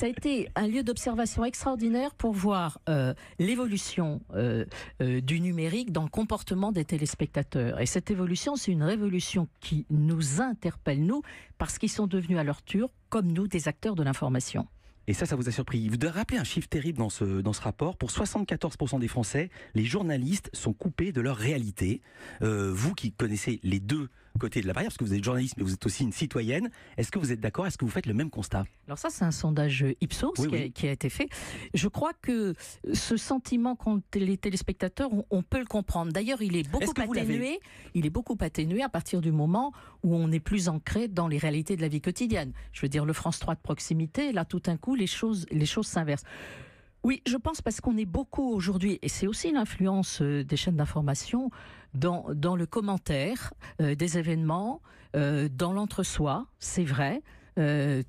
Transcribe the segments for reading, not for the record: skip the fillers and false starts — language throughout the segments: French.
ça a été un lieu d'observation extraordinaire pour voir l'évolution du numérique dans le comportement des téléspectateurs. Et cette évolution, c'est une révolution qui nous interpelle, nous, parce qu'ils sont devenus à leur tour, comme nous, des acteurs de l'information. Et ça vous a surpris. Vous devez rappeler un chiffre terrible dans ce rapport. Pour 74% des Français, les journalistes sont coupés de leur réalité. Vous qui connaissez les deux côtés de la barrière, parce que vous êtes journaliste, mais vous êtes aussi une citoyenne, est-ce que vous êtes d'accord? Est-ce que vous faites le même constat? Alors ça, c'est un sondage Ipsos qui a été fait. Je crois que ce sentiment qu'ont les téléspectateurs, on peut le comprendre. D'ailleurs, il est beaucoup atténué. Il est beaucoup atténué à partir du moment où on est plus ancré dans les réalités de la vie quotidienne. Je veux dire, le France 3 de proximité, là, tout d'un coup, les choses s'inversent. Oui, je pense parce qu'on est beaucoup aujourd'hui, et c'est aussi l'influence des chaînes d'information, dans le commentaire des événements, dans l'entre-soi, c'est vrai. Je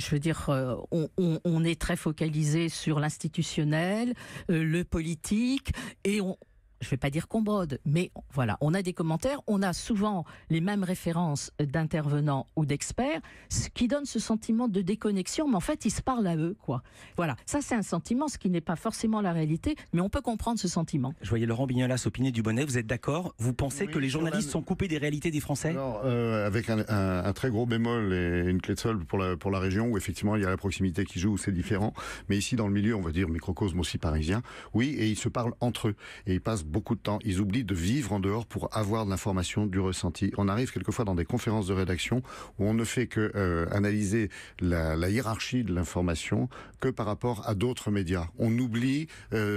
veux dire, on est très focalisé sur l'institutionnel, le politique, et je ne vais pas dire qu'on brode, mais voilà, on a des commentaires, on a souvent les mêmes références d'intervenants ou d'experts, ce qui donne ce sentiment de déconnexion, mais en fait, ils se parlent à eux, quoi. Voilà, ça c'est un sentiment, ce qui n'est pas forcément la réalité, mais on peut comprendre ce sentiment. Je voyais Laurent Bignolas opiner du Bonnet, vous êtes d'accord? Vous pensez que les journalistes sont coupés des réalités des Français? Alors, avec un très gros bémol et une clé de sol pour la région, où effectivement il y a la proximité qui joue, où c'est différent, mais ici dans le milieu, on va dire microcosme aussi parisien, oui, et ils se parlent entre eux, et ils passent beaucoup de temps. Ils oublient de vivre en dehors pour avoir de l'information, du ressenti. On arrive quelquefois dans des conférences de rédaction où on ne fait que analyser la hiérarchie de l'information que par rapport à d'autres médias. On oublie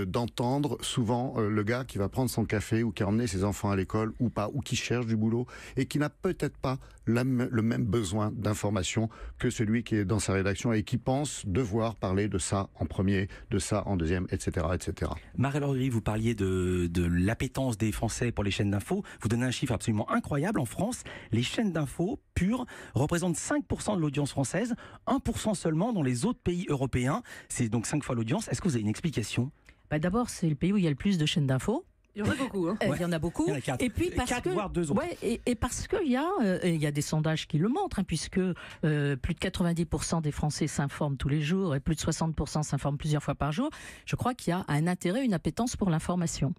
d'entendre souvent le gars qui va prendre son café ou qui a emmené ses enfants à l'école ou pas, ou qui cherche du boulot et qui n'a peut-être pas le même besoin d'information que celui qui est dans sa rédaction et qui pense devoir parler de ça en premier, de ça en deuxième, etc. etc. Marie-Laure Uri, vous parliez de l'appétence des Français pour les chaînes d'infos. Vous donnez un chiffre absolument incroyable. En France, les chaînes d'infos pures représentent 5% de l'audience française, 1% seulement dans les autres pays européens. C'est donc 5 fois l'audience. Est-ce que vous avez une explication? D'abord, c'est le pays où il y a le plus de chaînes d'infos. Il y en a beaucoup. Hein. Il y en a beaucoup. Il y en a 4. Et puis parce 4, que, voire 2 autres. Ouais, et parce qu'il y a des sondages qui le montrent, hein, puisque plus de 90% des Français s'informent tous les jours et plus de 60% s'informent plusieurs fois par jour. Je crois qu'il y a un intérêt, une appétence pour l'information.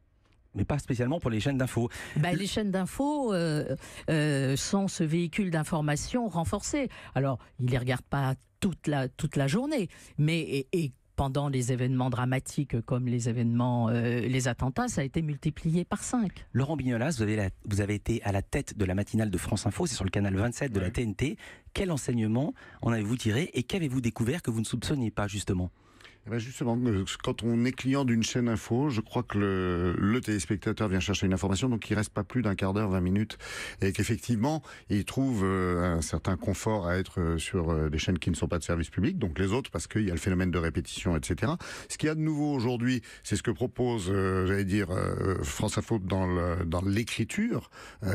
Mais pas spécialement pour les chaînes d'infos. Les chaînes d'infos sont ce véhicule d'information renforcé. Alors, ils ne les regardent pas toute la journée, mais pendant les événements dramatiques comme les événements, les attentats, ça a été multiplié par 5. Laurent Bignolas, vous avez été à la tête de la matinale de France Info, c'est sur le canal 27 de la TNT. Quel enseignement en avez-vous tiré et qu'avez-vous découvert que vous ne soupçonniez pas justement ? Justement, quand on est client d'une chaîne info, je crois que le téléspectateur vient chercher une information, donc il reste pas plus d'un quart d'heure, 20 minutes, et qu'effectivement, il trouve un certain confort à être sur des chaînes qui ne sont pas de service public, donc les autres, parce qu'il y a le phénomène de répétition, etc. Ce qu'il y a de nouveau aujourd'hui, c'est ce que propose, France Info dans l'écriture,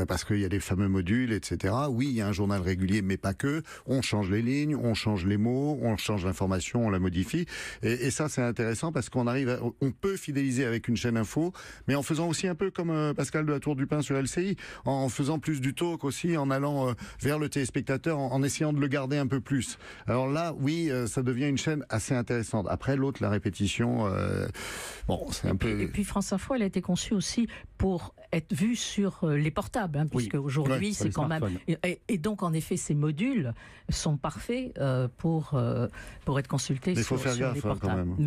parce qu'il y a des fameux modules, etc. Oui, il y a un journal régulier, mais pas que. On change les lignes, on change les mots, on change l'information, on la modifie. Et ça, c'est intéressant parce qu'on on peut fidéliser avec une chaîne info, mais en faisant aussi un peu comme Pascal de la Tour du Pin sur LCI, en faisant plus du talk aussi, en allant vers le téléspectateur, en essayant de le garder un peu plus. Alors là, oui, ça devient une chaîne assez intéressante. Après, l'autre, la répétition, c'est un peu... Et puis France Info, elle a été conçue aussi pour être vue sur les portables, puisque aujourd'hui, c'est quand même... Et donc, en effet, ces modules sont parfaits pour être consultés sur les portables. Quand même.